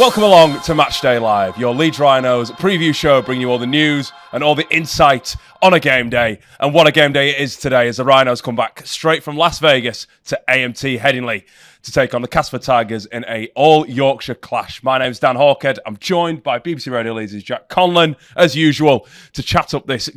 Welcome along to Matchday Live, your Leeds Rhinos preview show, bringing you all the news and all the insight on a game day. And what a game day it is today, as the Rhinos come back straight from Las Vegas to AMT Headingley to take on the Castleford Tigers in a all-Yorkshire clash. My name's Dan Hawkhead. I'm joined by BBC Radio Leeds' Jack Conlon, as usual, to chat up this.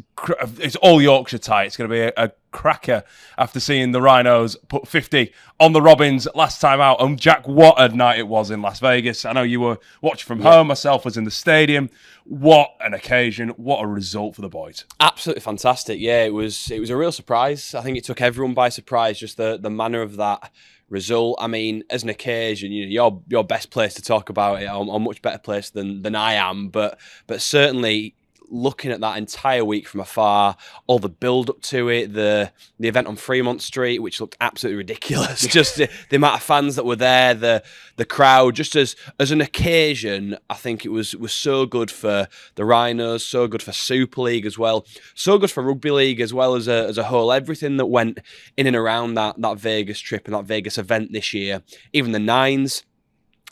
It's all-Yorkshire tie. It's going to be a cracker after seeing the Rhinos put 50 on the Robins last time out. And Jack, what a night it was in Las Vegas. I know you were watching from home. Myself was in the stadium. What an occasion. What a result for the boys. Absolutely fantastic. Yeah, it was a real surprise. I think it took everyone by surprise, just the manner of that result. I mean, as an occasion, you're best placed to talk about it. I'm much better placed than I am, but certainly looking at that entire week from afar, all the build up to it, the event on Fremont Street, which looked absolutely ridiculous, just the amount of fans that were there, the crowd, just as an occasion. I think it was so good for the Rhinos, so good for Super League as well, so good for Rugby League as well as a whole. Everything that went in and around that Vegas trip and that Vegas event this year, even the Nines.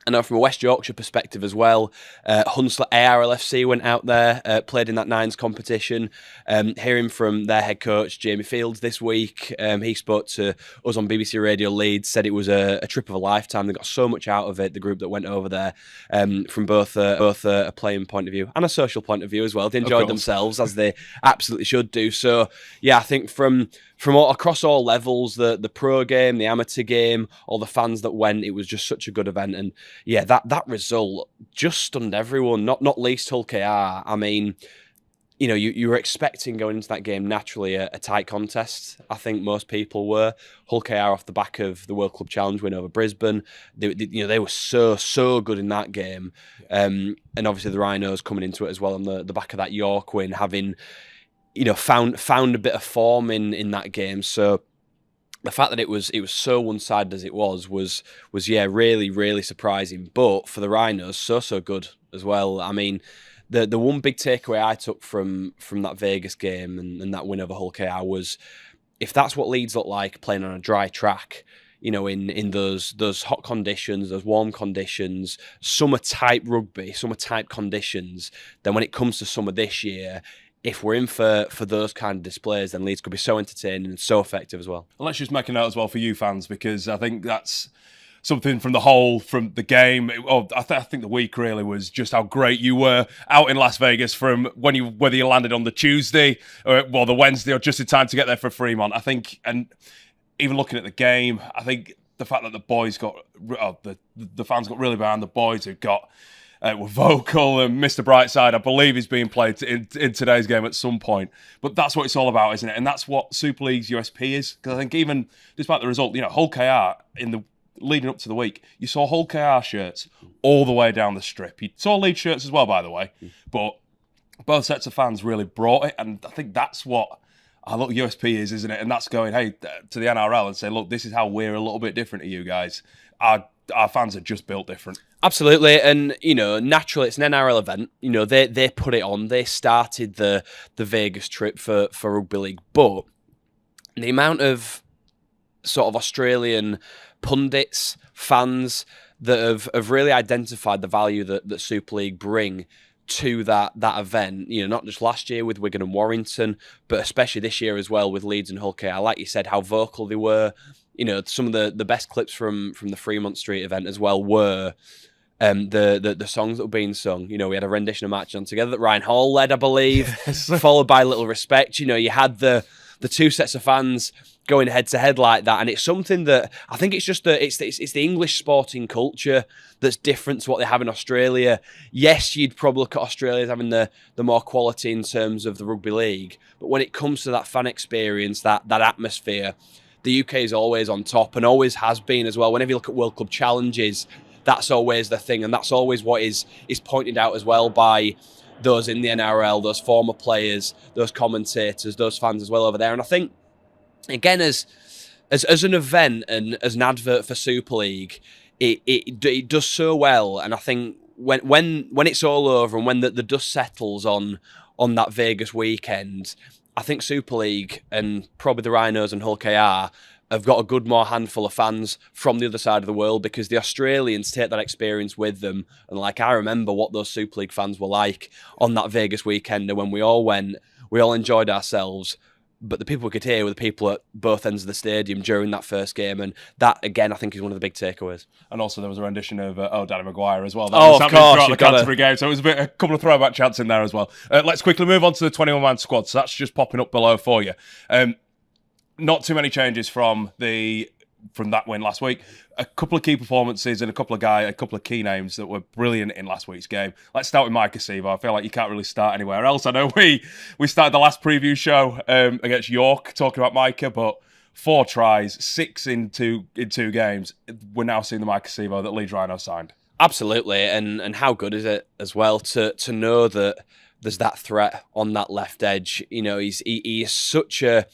I know from a West Yorkshire perspective as well, Hunslet ARLFC went out there, played in that Nines competition. Hearing from their head coach, Jamie Fields, this week, he spoke to us on BBC Radio Leeds, said it was a trip of a lifetime. They got so much out of it, the group that went over there, from both a playing point of view and a social point of view as well. They enjoyed themselves, as they absolutely should do. So, yeah, I think from all, across all levels, the pro game, the amateur game, all the fans that went, it was just such a good event. And yeah, that result just stunned everyone, not least Hull KR. I mean, you were expecting going into that game naturally a tight contest. I think most people were. Hull KR off the back of the World Club Challenge win over Brisbane. They were so good in that game. And obviously the Rhinos coming into it as well on the back of that York win, having found a bit of form in that game. So the fact that it was so one-sided as it was really, really surprising. But for the Rhinos, so good as well. I mean, the one big takeaway I took from that Vegas game and that win over Hull KR was, if that's what Leeds look like playing on a dry track, in those hot conditions, those warm conditions, summer-type rugby, summer-type conditions, then when it comes to summer this year, if we're in for those kind of displays, then Leeds could be so entertaining and so effective as well. Let's just make a note as well for you fans, because I think that's something from the game. I think the week really was just how great you were out in Las Vegas from whether you landed on the Tuesday or the Wednesday or just in time to get there for Fremont. I think, and even looking at the game, I think the fact that the boys the fans got really behind the boys who were vocal, and Mr. Brightside, I believe, is being played in today's game at some point. But that's what it's all about, isn't it? And that's what Super League's USP is. Because I think even despite the result, Hull KR leading up to the week, you saw Hull KR shirts all the way down the strip. You saw Leeds shirts as well, by the way. But both sets of fans really brought it, and I think that's what our little USP is, isn't it? And that's going, hey, to the NRL and say, look, this is how we're a little bit different to you guys. Our fans are just built different. Absolutely, and naturally it's an NRL event. They put it on. They started the Vegas trip for Rugby League, but the amount of sort of Australian pundits, fans that have really identified the value that Super League bring to that event, not just last year with Wigan and Warrington, but especially this year as well with Leeds and Hull KR. Like you said, how vocal they were. Some of the best clips from the Fremont Street event as well were the songs that were being sung. We had a rendition of March On Together that Ryan Hall led, I believe, followed by Little Respect. You had the two sets of fans going head to head like that, and it's something that I think it's just it's the English sporting culture that's different to what they have in Australia. Yes, you'd probably look at Australia as having the more quality in terms of the rugby league, but when it comes to that fan experience, that atmosphere, the UK is always on top and always has been as well. Whenever you look at World Club challenges, that's always the thing, and that's always what is pointed out as well by those in the NRL, those former players, those commentators, those fans as well over there. And I think, again, as an event and as an advert for Super League, it does so well. And I think when it's all over and when the dust settles on that Vegas weekend, I think Super League and probably the Rhinos and Hull KR have got a good more handful of fans from the other side of the world, because the Australians take that experience with them. And like, I remember what those Super League fans were like on that Vegas weekend, and when we all went, we all enjoyed ourselves. But the people we could hear were the people at both ends of the stadium during that first game. And that, again, I think is one of the big takeaways. And also there was a rendition of Danny Maguire as well. That Oh, was of happening course, throughout the Canterbury game. So it was a couple of throwback chants in there as well. Let's quickly move on to the 21-man squad. So that's just popping up below for you. Not too many changes from that win last week. A couple of key performances and a couple of key names that were brilliant in last week's game. Let's start with Micah Sevo. I feel like you can't really start anywhere else. I know we started the last preview show against York talking about Micah, but 4 tries, 6 in two games. We're now seeing the Micah Sevo that Leeds Rhino signed. Absolutely, and how good is it as well to know that there's that threat on that left edge. You know, he is such a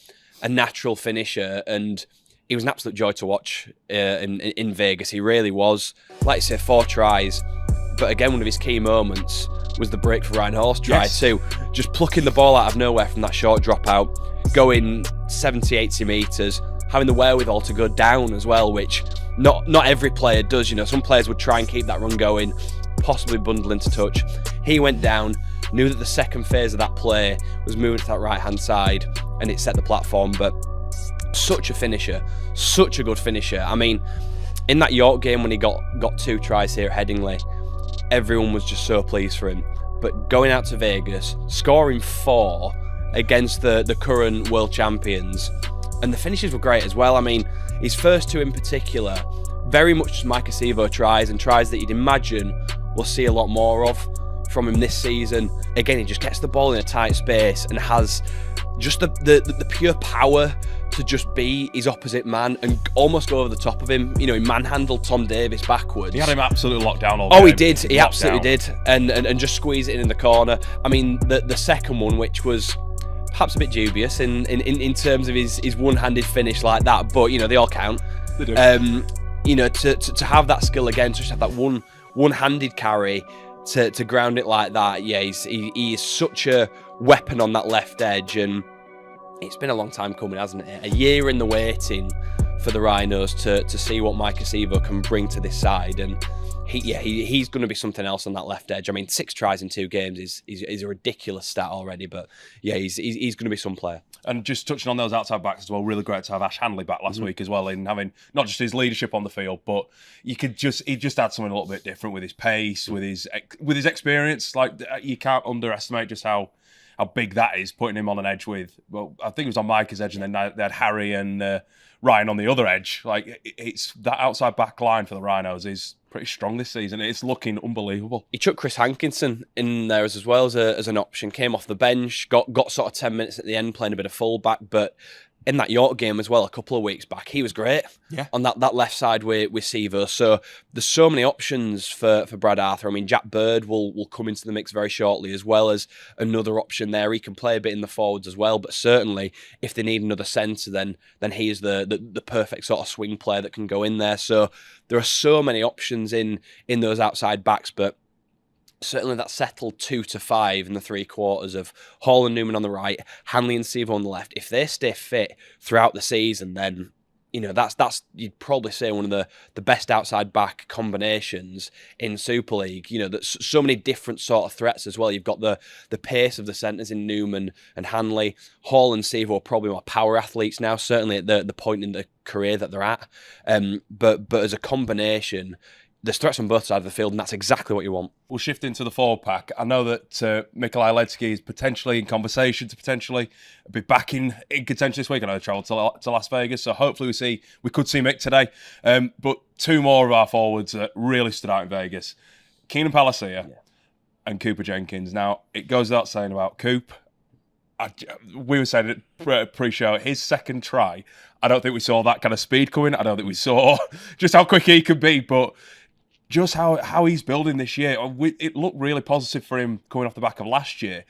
natural finisher, and he was an absolute joy to watch in Vegas. He really was. Like you say, 4 tries. But again, one of his key moments was the break for Ryan Horse try too. Just plucking the ball out of nowhere from that short dropout, going 70, 80 metres, having the wherewithal to go down as well, which not every player does. You know, some players would try and keep that run going, possibly bundle into touch. He went down, knew that the second phase of that play was moving to that right-hand side, and it set the platform. But such a finisher, such a good finisher. I mean, in that York game when he got 2 tries here at Headingley, everyone was just so pleased for him. But going out to Vegas, scoring 4 against the current world champions, and the finishes were great as well. I mean, his first 2 in particular, very much just Micah Sevo tries, and tries that you'd imagine we'll see a lot more of from him this season. Again, he just gets the ball in a tight space and has just the pure power to just be his opposite man and almost go over the top of him. You know, he manhandled Tom Davis backwards. He had him absolutely locked down all game. Oh, he did. He absolutely did. And just squeeze it in the corner. I mean, the second one, which was perhaps a bit dubious in terms of his one-handed finish like that, but, you know, they all count. They do. You know, to have that skill again, to just have that one-handed carry to ground it like that, yeah, he is such a weapon on that left edge, and it's been a long time coming, hasn't it? A year in the waiting for the Rhinos to see what Micah Sevo can bring to this side, and he's going to be something else on that left edge. I mean, 6 tries in 2 games is a ridiculous stat already, but yeah, he's going to be some player. And just touching on those outside backs as well, really great to have Ash Hanley back last week as well, in having not just his leadership on the field, but he just had something a little bit different with his pace, with his experience. Like, you can't underestimate just how big that is, putting him on an edge with, well, I think it was on Micah's edge, and then they had Harry and Ryan on the other edge. Like, it's that outside back line for the Rhinos is pretty strong this season. It's looking unbelievable. He took Chris Hankinson in there as well as an option, came off the bench, got sort of 10 minutes at the end playing a bit of fullback, but in that York game as well a couple of weeks back, he was great on that left side with Sevo. So there's so many options for Brad Arthur. I mean, Jack Bird will come into the mix very shortly, as well as another option there. He can play a bit in the forwards as well, but certainly if they need another centre, then he is the perfect sort of swing player that can go in there. So there are so many options in those outside backs, but certainly that settled 2 to 5 in the 3 quarters of Hall and Newman on the right, Hanley and Sevo on the left. If they stay fit throughout the season, then, you know, that's you'd probably say one of the best outside back combinations in Super League. You know, that's so many different sort of threats as well. You've got the pace of the centres in Newman and Hanley. Hall and Sevo are probably more power athletes now, certainly at the point in the career that they're at. But as a combination, there's threats on both sides of the field, and that's exactly what you want. We'll shift into the forward pack. I know that Mikolaj Ledsky is potentially in conversation to potentially be back in contention this week. I know they travelled to Las Vegas, so hopefully we could see Mick today. But 2 more of our forwards that really stood out in Vegas. Keenan Palacia and Cooper Jenkins. Now, it goes without saying about Coop. We were saying it pre-show, his second try, I don't think we saw that kind of speed coming. I don't think we saw just how quick he could be, but just how he's building this year. It looked really positive for him coming off the back of last year.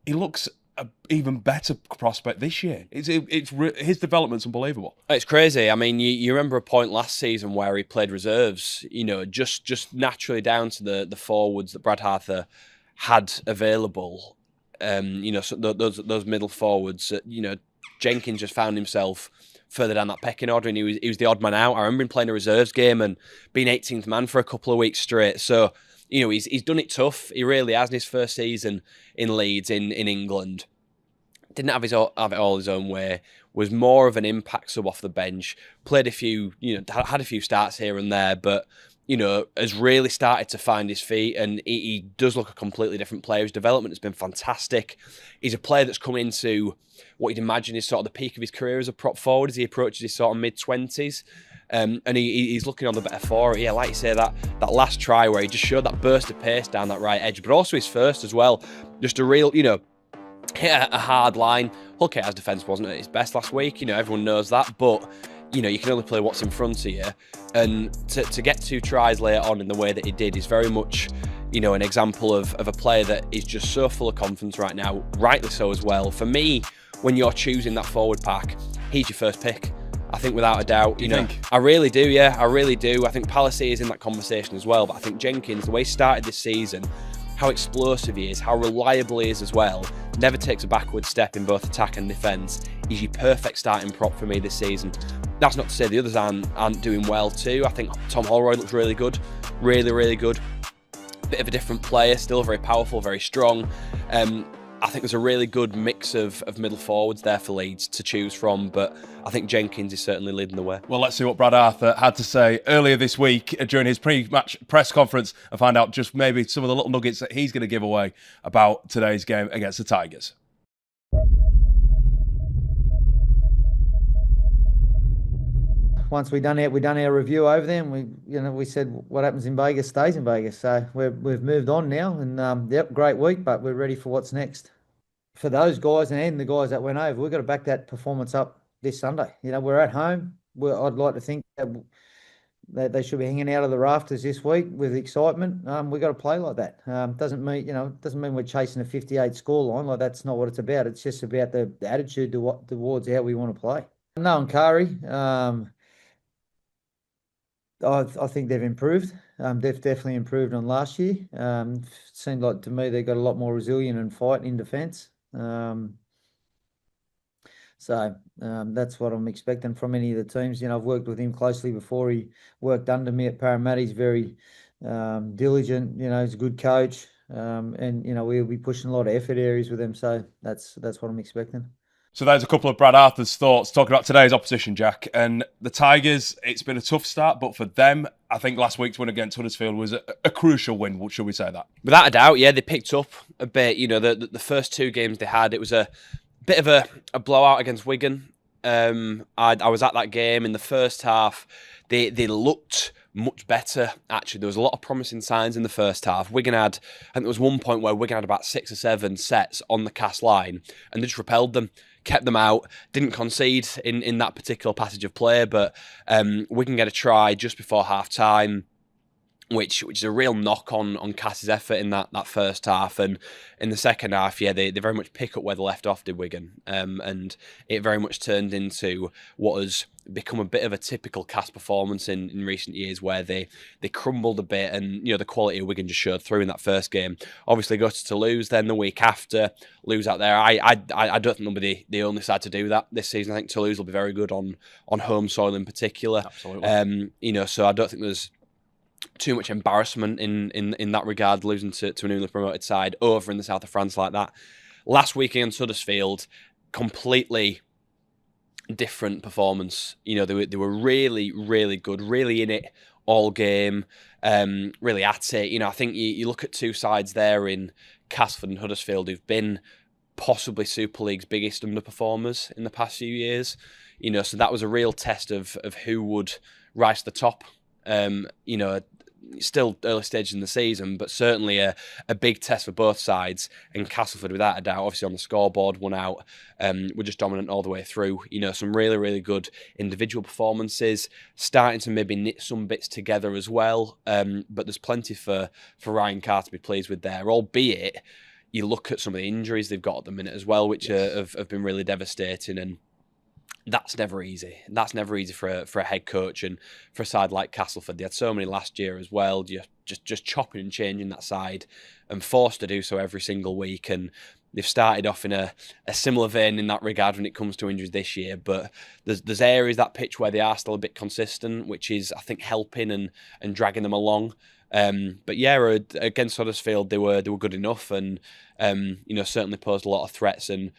He looks an even better prospect this year. His development's unbelievable. It's crazy. I mean, you remember a point last season where he played reserves, you know, just naturally down to the forwards that Brad Arthur had available. You know, so those middle forwards, you know, Jenkins just found himself further down that pecking order, and he was the odd man out. I remember him playing a reserves game and being 18th man for a couple of weeks straight. So, he's done it tough. He really has in his first season in Leeds in England. Didn't have it all his own way. Was more of an impact sub off the bench. Played a few, had a few starts here and there, but has really started to find his feet, and he does look a completely different player. His development has been fantastic. He's a player that's come into what you'd imagine is sort of the peak of his career as a prop forward as he approaches his sort of mid-20s. And he's looking on the better for it. Yeah, like you say, that last try where he just showed that burst of pace down that right edge, but also his first as well. Just a real, hit a hard line. Hawkhead's defence wasn't at its best last week. Everyone knows that, but you can only play what's in front of you. And to get 2 tries later on in the way that he did is very much, an example of a player that is just so full of confidence right now, rightly so as well. For me, when you're choosing that forward pack, he's your first pick. I think without a doubt, you think? I really do, yeah, I really do. I think Palace is in that conversation as well, but I think Jenkins, the way he started this season, how explosive he is, how reliable he is as well, never takes a backward step in both attack and defence. He's your perfect starting prop for me this season. That's not to say the others aren't doing well too. I think Tom Holroyd looks really good, really good. Bit of a different player, still very powerful, very strong. I think there's a really good mix of middle forwards there for Leeds to choose from, but I think Jenkins is certainly leading the way. Well, let's see what Brad Arthur had to say earlier this week during his pre-match press conference and find out just maybe some of the little nuggets that he's going to give away about today's game against the Tigers. Once we done our review over there, and we said what happens in Vegas stays in Vegas. So we've moved on now, and great week, but we're ready for what's next. For those guys and the guys that went over, we've got to back that performance up this Sunday. We're at home. I'd like to think that they should be hanging out of the rafters this week with excitement. We've got to play like that. Doesn't mean we're chasing a 58 scoreline. Like, that's not what it's about. It's just about the attitude towards how we want to play. No, Kari. I think they've improved. They've definitely improved on last year. Seemed like to me they got a lot more resilient and fight in defence. So that's what I'm expecting from any of the teams. I've worked with him closely before. He worked under me at Parramatta. He's very diligent. He's a good coach, and we'll be pushing a lot of effort areas with him. So that's what I'm expecting. So there's a couple of Brad Arthur's thoughts talking about today's opposition, Jack. And the Tigers, it's been a tough start, but for them, I think last week's win against Huddersfield was a crucial win. Should we say that? Without a doubt, yeah, they picked up a bit. The first 2 games they had, it was a bit of a blowout against Wigan. I was at that game in the first half. They looked much better, actually. There was a lot of promising signs in the first half. Wigan had, I think there was one point where Wigan had about 6 or 7 sets on the cast line, and they just repelled them. Kept them out, didn't concede in that particular passage of play, but Wigan get a try just before half-time, which is a real knock on Cass's effort in that first half. And in the second half, yeah, they very much pick up where they left off, did Wigan. And it very much turned into what has become a bit of a typical Cass performance in recent years, where they crumbled a bit, and the quality of Wigan just showed through in that first game. Obviously got to Toulouse then the week after, lose out there. I don't think they'll be the only side to do that this season. I think Toulouse will be very good on home soil in particular. Absolutely. So I don't think there's too much embarrassment in that regard, losing to a newly promoted side over in the south of France like that. Last week against Huddersfield, completely different performance. They were really, really good, really in it all game, really at it. I think you look at 2 sides there in Castleford and Huddersfield who've been possibly Super League's biggest underperformers in the past few years. So that was a real test of who would rise to the top. Still early stage in the season, but certainly a big test for both sides. And Castleford, without a doubt, obviously on the scoreboard, won out. Were just dominant all the way through. Some really, really good individual performances, starting to maybe knit some bits together as well. But there's plenty for Ryan Carr to be pleased with there, albeit you look at some of the injuries they've got at the minute as well, which have been really devastating. And that's never easy. That's never easy for a head coach and for a side like Castleford. They had so many last year as well. just chopping and changing that side, and forced to do so every single week. And they've started off in a similar vein in that regard when it comes to injuries this year. But there's areas that pitch where they are still a bit consistent, which is, I think, helping and dragging them along. But yeah, against Huddersfield, they were good enough, and certainly posed a lot of threats and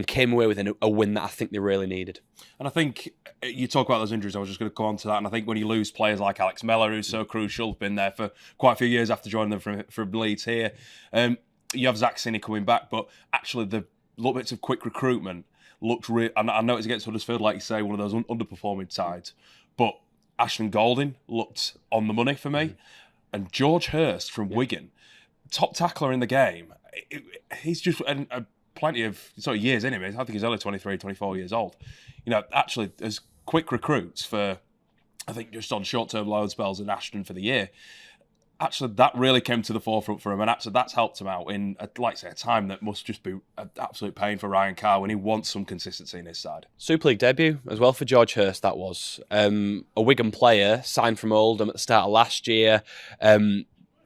came away with a win that I think they really needed. And I think you talk about those injuries, I was just going to go on to that, and I think when you lose players like Alex Mellor, who's so crucial, been there for quite a few years after joining them from Leeds here, you have Zach Sinney coming back, but actually the little bits of quick recruitment looked real. I know it's against Huddersfield, like you say, one of those underperforming sides, but Ashton Golding looked on the money for me, and George Hurst from Wigan, top tackler in the game. He's just plenty of years in him. I think he's only 23, 24 years old. Actually, as quick recruits for, I think, just on short-term loan spells in Ashton for the year, actually, that really came to the forefront for him, and actually that's helped him out in, a time that must just be an absolute pain for Ryan Carr when he wants some consistency in his side. Super League debut as well for George Hurst, that was. A Wigan player, signed from Oldham at the start of last year.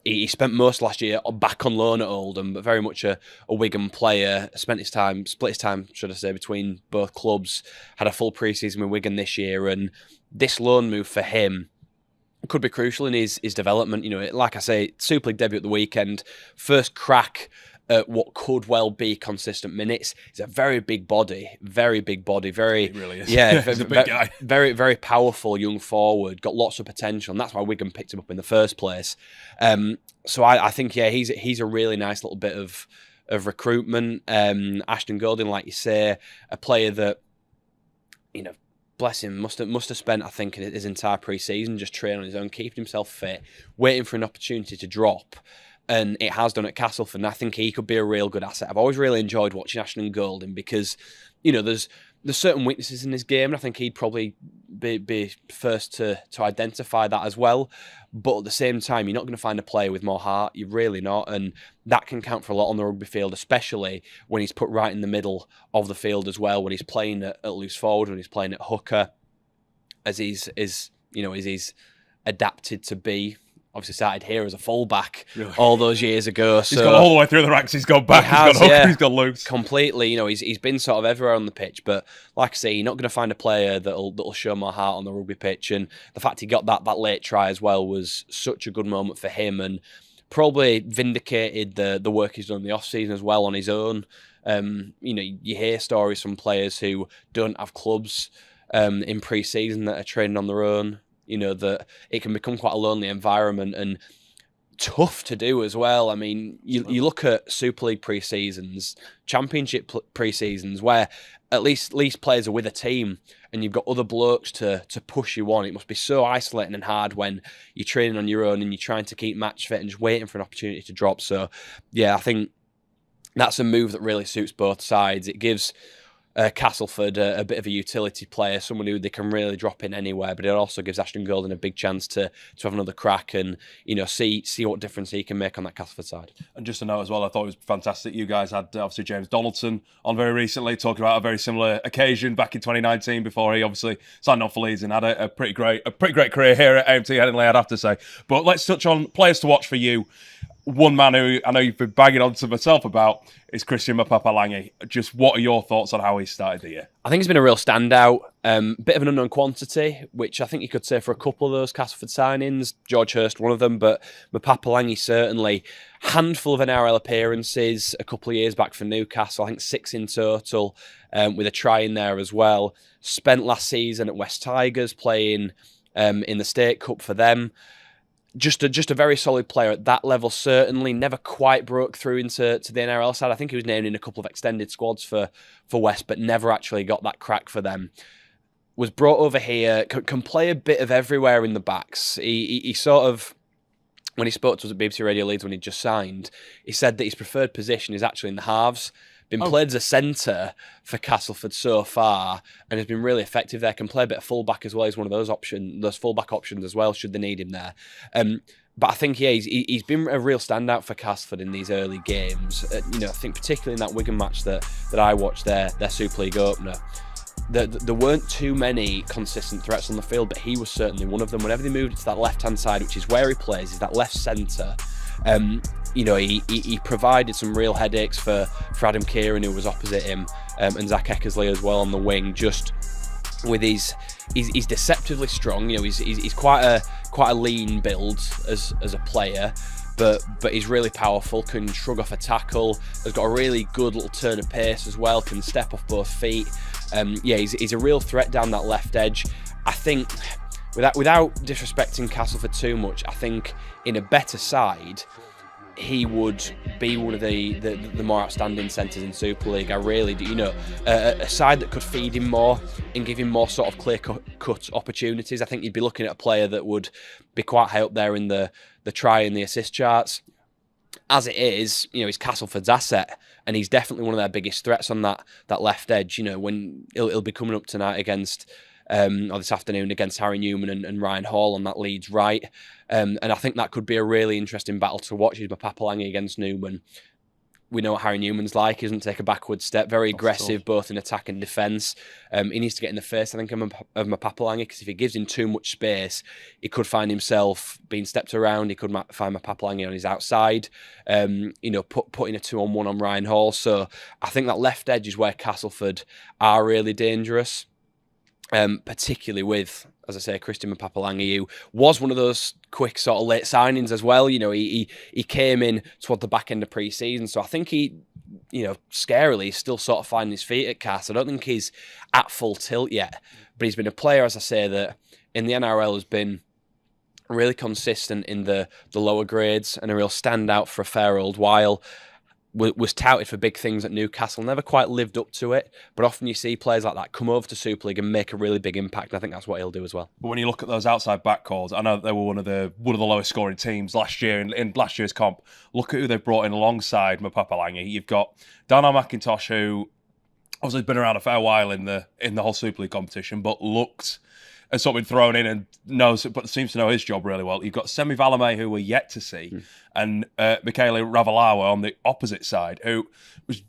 He spent most last year back on loan at Oldham, but very much a Wigan player. Split his time, should I say, between both clubs. Had a full pre-season with Wigan this year, and this loan move for him could be crucial in his development. Like I say, Super League debut at the weekend, first crack at what could well be consistent minutes. He's a very big body, very, He really is. Yeah, he's a big guy. Very, very powerful young forward, got lots of potential, and that's why Wigan picked him up in the first place. So I think, he's a really nice little bit of recruitment. Ashton Golding, like you say, a player that, bless him, must have spent, I think, his entire pre-season just training on his own, keeping himself fit, waiting for an opportunity to drop. And it has done at Castleford, and I think he could be a real good asset. I've always really enjoyed watching Ashton Golding because, there's certain weaknesses in his game, and I think he'd probably be first to identify that as well. But at the same time, you're not going to find a player with more heart. You're really not, and that can count for a lot on the rugby field, especially when he's put right in the middle of the field as well, when he's playing at loose forward, when he's playing at hooker, as he's adapted to be. Obviously started here as a fullback all those years ago. So he's gone all the way through the ranks. He's gone back. He's gone hooker. He's gone loose. Completely. He's been sort of everywhere on the pitch. But like I say, you're not going to find a player that'll show more heart on the rugby pitch. And the fact he got that late try as well was such a good moment for him, and probably vindicated the work he's done in the off season as well on his own. You hear stories from players who don't have clubs in pre-season that are training on their own. That it can become quite a lonely environment and tough to do as well. I mean, you look at Super League pre-seasons, Championship pre-seasons, where at least players are with a team and you've got other blokes to push you on. It must be so isolating and hard when you're training on your own and you're trying to keep match fit and just waiting for an opportunity to drop. So, yeah, I think that's a move that really suits both sides. It gives Castleford a bit of a utility player, someone who they can really drop in anywhere, but it also gives Ashton Golding a big chance to have another crack and see what difference he can make on that Castleford side. And just to note as well, I thought it was fantastic. You guys had obviously James Donaldson on very recently, talking about a very similar occasion back in 2019 before he obviously signed on for Leeds and had a pretty great career here at AMT Headingley, I'd have to say. But let's touch on players to watch for you. One man who I know you've been banging on to myself about is Christian Mapapalangi. Just what are your thoughts on how he started the year? I think he's been a real standout. Bit of an unknown quantity, which I think you could say for a couple of those Castleford signings. George Hurst, one of them, but Mapapalangi certainly. Handful of NRL appearances a couple of years back for Newcastle. I think 6 in total, with a try in there as well. Spent last season at West Tigers playing in the State Cup for them. Just a very solid player at that level, certainly. Never quite broke through into the NRL side. I think he was named in a couple of extended squads for West, but never actually got that crack for them. Was brought over here, can play a bit of everywhere in the backs. He sort of, when he spoke to us at BBC Radio Leeds when he just signed, he said that his preferred position is actually in the halves. Been played as a centre for Castleford so far and has been really effective there. Can play a bit of fullback as well. He's one of those fullback options as well, should they need him there. But I think, he's been a real standout for Castleford in these early games. I think particularly in that Wigan match that I watched their Super League opener. there weren't too many consistent threats on the field, but he was certainly one of them. Whenever they moved to that left-hand side, which is where he plays, is that left centre, he provided some real headaches for Adam Kieran, who was opposite him, and Zach Eckersley as well on the wing, just with he's deceptively strong. He's quite a lean build as a player, but he's really powerful, can shrug off a tackle, has got a really good little turn of pace as well, can step off both feet. He's a real threat down that left edge. I think, without disrespecting Castleford too much, I think in a better side, he would be one of the more outstanding centres in Super League. I really do. A side that could feed him more and give him more sort of clear-cut opportunities. I think you'd be looking at a player that would be quite high up there in the try and the assist charts. As it is, he's Castleford's asset, and he's definitely one of their biggest threats on that left edge. When he'll be coming up tonight against, or this afternoon against Harry Newman and Ryan Hall on that Leeds right. And I think that could be a really interesting battle to watch. He's Mapapalangi against Newman. We know what Harry Newman's like. He doesn't take a backward step. Very aggressive, both in attack and defence. He needs to get in the face, I think, of Mapapalangi, because if he gives him too much space, he could find himself being stepped around. He could find Mapapalangi on his outside, putting a 2-on-1 on Ryan Hall. So I think that left edge is where Castleford are really dangerous. Particularly with, as I say, Christian Mapapalangi, who was one of those quick sort of late signings as well. He came in toward the back end of pre-season, so I think he, scarily, is still sort of finding his feet at Cass. I don't think he's at full tilt yet, but he's been a player, as I say, that in the NRL has been really consistent in the lower grades and a real standout for a fair old while. Was touted for big things at Newcastle, never quite lived up to it, but often you see players like that come over to Super League and make a really big impact, and I think that's what he'll do as well. But when you look at those outside back calls, I know they were one of the lowest scoring teams last year in last year's comp. Look at who they've brought in alongside Mapapalangi. You've got Daniel McIntosh, who obviously been around a fair while in the whole Super League competition, but looked has sort of been thrown in and seems to know his job really well. You've got Semi Valame, who we're yet to see, and Michele Ravalawa on the opposite side, who was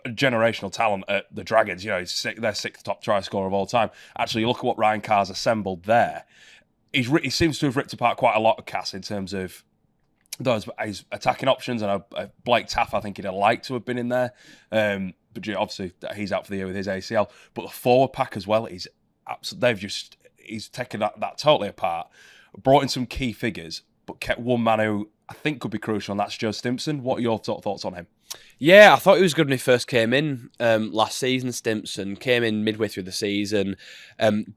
a generational talent at the Dragons. He's their sixth top try scorer of all time. Actually, you look at what Ryan Carr's assembled there. He seems to have ripped apart quite a lot of Cass in terms of his attacking options, and Blake Taff, I think he'd have liked to have been in there. But obviously, he's out for the year with his ACL. But the forward pack as well, he's taken that totally apart, brought in some key figures, but kept one man who I think could be crucial, and that's Joe Stimpson. What are your thoughts on him? Yeah, I thought he was good when he first came in last season. Stimpson came in midway through the season,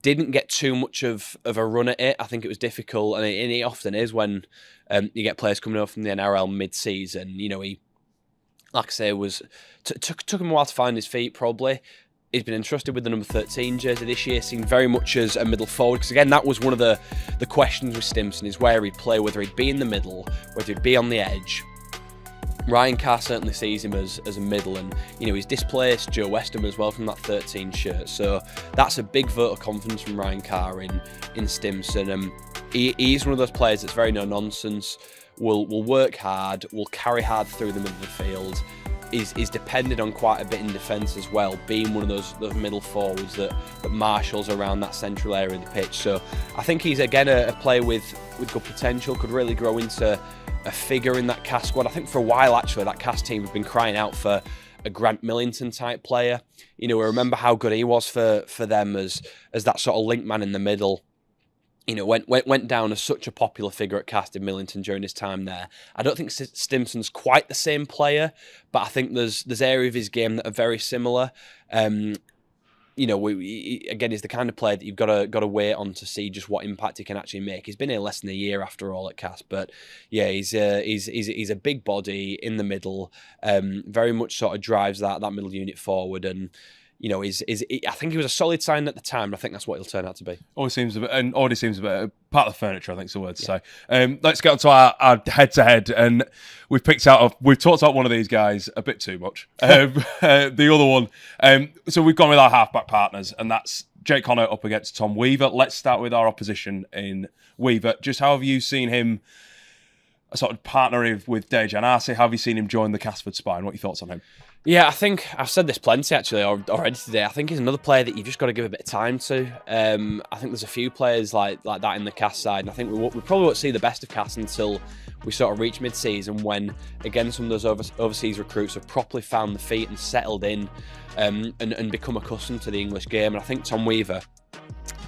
didn't get too much of a run at it. I think it was difficult, and it often is when you get players coming over from the NRL mid-season. He, like I say, took him a while to find his feet, probably. He's been entrusted with the number 13 jersey this year, seen very much as a middle forward, because again, that was one of the questions with Stimpson, is where he'd play, whether he'd be in the middle, whether he'd be on the edge. Ryan Carr certainly sees him as a middle, and he's displaced Joe Westham as well from that 13 shirt, so that's a big vote of confidence from Ryan Carr in Stimpson. He's one of those players that's very no-nonsense, will work hard, will carry hard through the middle of the field, is dependent on quite a bit in defence as well, being one of those middle forwards that marshals around that central area of the pitch. So I think he's again a player with good potential, could really grow into a figure in that Cass squad. I think for a while actually that Cass team have been crying out for a Grant Millington type player. We remember how good he was for them as that sort of link man in the middle. Went down as such a popular figure at Castleford Millington during his time there. I don't think Stimpson's quite the same player, but I think there's areas of his game that are very similar. Again, he's the kind of player that you've got to wait on to see just what impact he can actually make. He's been here less than a year after all at Cass, but yeah, he's a big body in the middle. Very much sort of drives that middle unit forward, and I think he was a solid sign at the time, and I think that's what he'll turn out to be. Already seems a bit part of the furniture, I think is the word to say. Let's get on to our head-to-head, and we've talked about one of these guys a bit too much. The other one, so we've gone with our halfback partners, and that's Jake Connor up against Tom Weaver. Let's start with our opposition in Weaver. Just how have you seen him a sort of partner with Dejan Arce. How have you seen him join the Castleford spine? What are your thoughts on him? Yeah, I think I've said this plenty actually already today. I think he's another player that you've just got to give a bit of time to. I think there's a few players like that in the Cass side, and I think we probably won't see the best of Cass until we sort of reach mid-season, when again some of those overseas recruits have properly found the feet and settled in, and become accustomed to the English game. And I think Tom Weaver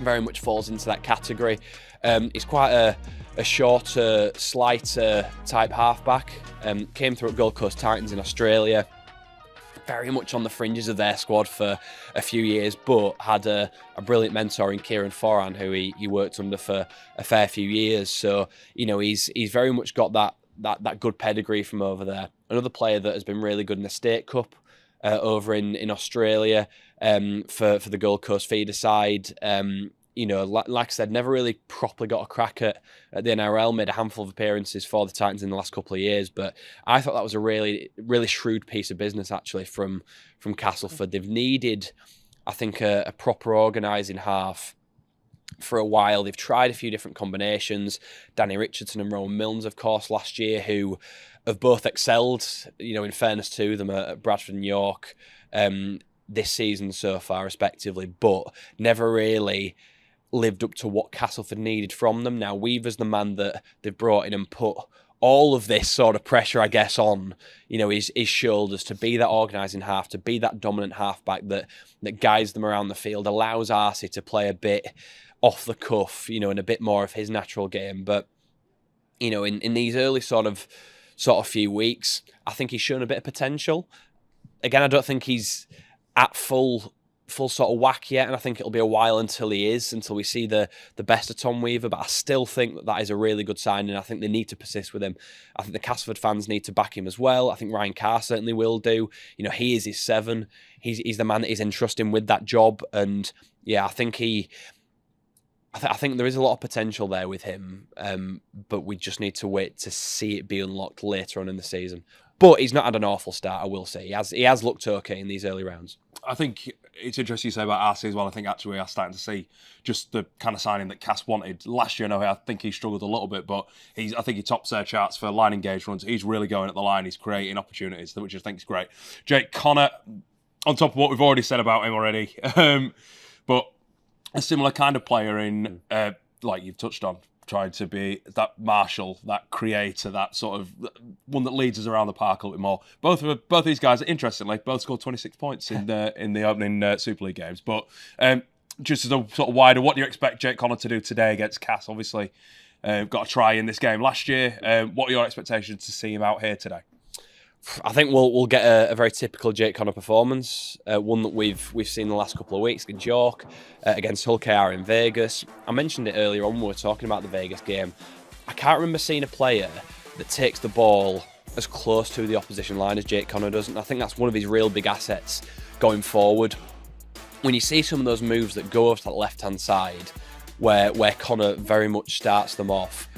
very much falls into that category. He's quite a shorter, slighter type halfback. Came through at Gold Coast Titans in Australia. Very much on the fringes of their squad for a few years, but had a brilliant mentor in Kieran Foran, who he worked under for a fair few years. So, you know, he's very much got that good pedigree from over there. Another player that has been really good in the State Cup over in Australia for the Gold Coast feeder side. You know, like I said, never really properly got a crack at the NRL, made a handful of appearances for the Titans in the last couple of years, but I thought that was a really, really shrewd piece of business, actually, from Castleford. They've needed, I think, a proper organising half for a while. They've tried a few different combinations. Danny Richardson and Rowan Milnes, of course, last year, who have both excelled, you know, in fairness to them, at Bradford and York this season so far, respectively, but never really lived up to what Castleford needed from them. Now, Weaver's the man that they've brought in and put all of this sort of pressure, I guess, on, you know, his shoulders to be that organising half, to be that dominant halfback that guides them around the field, allows Arce to play a bit off the cuff, you know, in a bit more of his natural game. But, you know, in these early sort of few weeks, I think he's shown a bit of potential. Again, I don't think he's at full sort of whack yet, and I think it'll be a while until we see the best of Tom Weaver, but I still think that is a really good sign, and I think they need to persist with him. I think the Castleford fans need to back him as well. I think Ryan Carr certainly will do. You know, he is his 7. He's the man that is entrusting with that job, and yeah, I think I think there is a lot of potential there with him, but we just need to wait to see it be unlocked later on in the season. But he's not had an awful start, I will say. He has looked okay in these early rounds. I think it's interesting you say about Arce as well. I think actually we are starting to see just the kind of signing that Cass wanted. Last year, I think he struggled a little bit, but I think he tops their charts for line engaged runs. He's really going at the line. He's creating opportunities, which I think is great. Jake Connor, on top of what we've already said about him already, but a similar kind of player in, like you've touched on, trying to be that marshal, that creator, that sort of one that leads us around the park a little bit more. Both these guys, interestingly, both scored 26 points in the opening Super League games. But just as a sort of wider, what do you expect Jake Connor to do today against Cass? Obviously, got a try in this game last year. What are your expectations to see him out here today? I think we'll get a very typical Jake Connor performance, one that we've seen the last couple of weeks against York, against Hull KR in Vegas. I mentioned it earlier on when we were talking about the Vegas game. I can't remember seeing a player that takes the ball as close to the opposition line as Jake Connor does, and I think that's one of his real big assets going forward. When you see some of those moves that go over to the left-hand side, where Connor very much starts them off,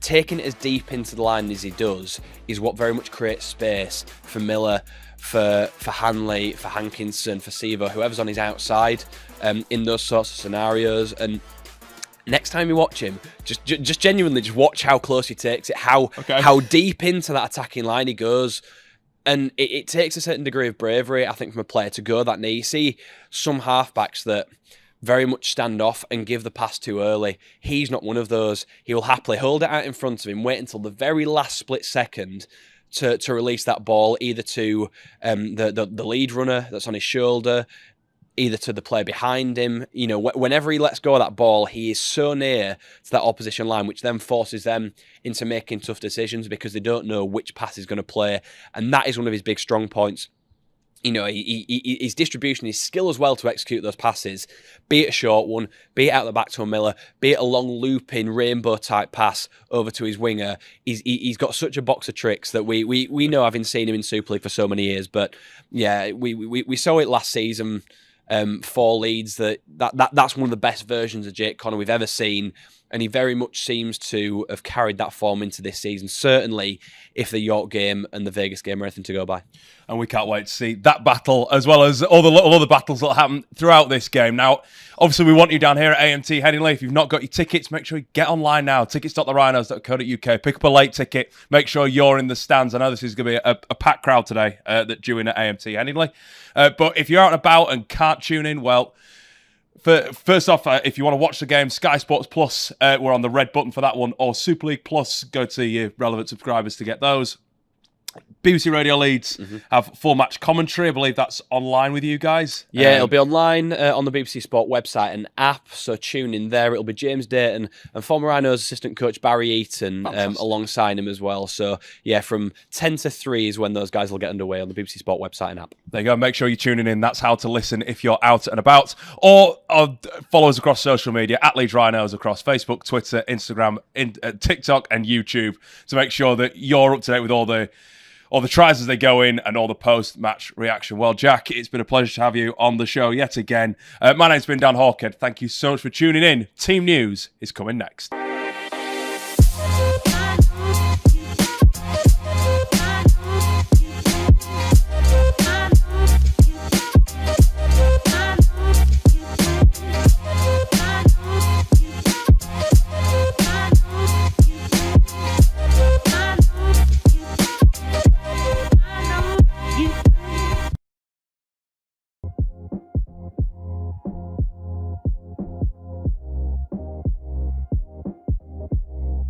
taking it as deep into the line as he does is what very much creates space for Miller, for Hanley, for Hankinson, for Sevo, whoever's on his outside, in those sorts of scenarios. And next time you watch him, just genuinely just watch how close he takes it, how deep into that attacking line he goes. And it takes a certain degree of bravery, I think, from a player to go that knee. You see some halfbacks that very much stand off and give the pass too early. He's not one of those. He will happily hold it out in front of him, wait until the very last split second to release that ball, either to the lead runner that's on his shoulder, either to the player behind him. You know, whenever he lets go of that ball, he is so near to that opposition line, which then forces them into making tough decisions because they don't know which pass he's going to play. And that is one of his big strong points. You know, his distribution, his skill as well to execute those passes, be it a short one, be it out the back to a Miller, be it a long looping rainbow-type pass over to his winger. He's got such a box of tricks that we know, having seen him in Super League for so many years. But yeah, we saw it last season for Leeds, that's one of the best versions of Jake Connor we've ever seen. and he very much seems to have carried that form into this season, certainly if the York game and the Vegas game are anything to go by. And we can't wait to see that battle, as well as all the little other battles that will happen throughout this game. Now, obviously, we want you down here at AMT Headingley. If you've not got your tickets, make sure you get online now. Tickets.therhinos.co.uk. Pick up a late ticket. Make sure you're in the stands. I know this is going to be a packed crowd today that due in at AMT Headingley. But if you're out and about and can't tune in, well, first off, if you want to watch the game, Sky Sports Plus, we're on the red button for that one, or Super League Plus, go to your relevant subscribers to get those. BBC Radio Leeds have full match commentary. I believe that's online with you guys. Yeah, it'll be online on the BBC Sport website and app, so tune in there. It'll be James Dayton and former Rhinos assistant coach Barry Eaton alongside him as well. So, yeah, from 10 to 3 is when those guys will get underway on the BBC Sport website and app. There you go. Make sure you're tuning in. That's how to listen if you're out and about. Or follow us across social media, at LEEDS RHINOS, across Facebook, Twitter, Instagram, TikTok and YouTube, to make sure that you're up to date with all the tries as they go in and all the post-match reaction. Well, Jack, it's been a pleasure to have you on the show yet again. My name's been Dan Hawkhead. Thank you so much for tuning in. Team News is coming next.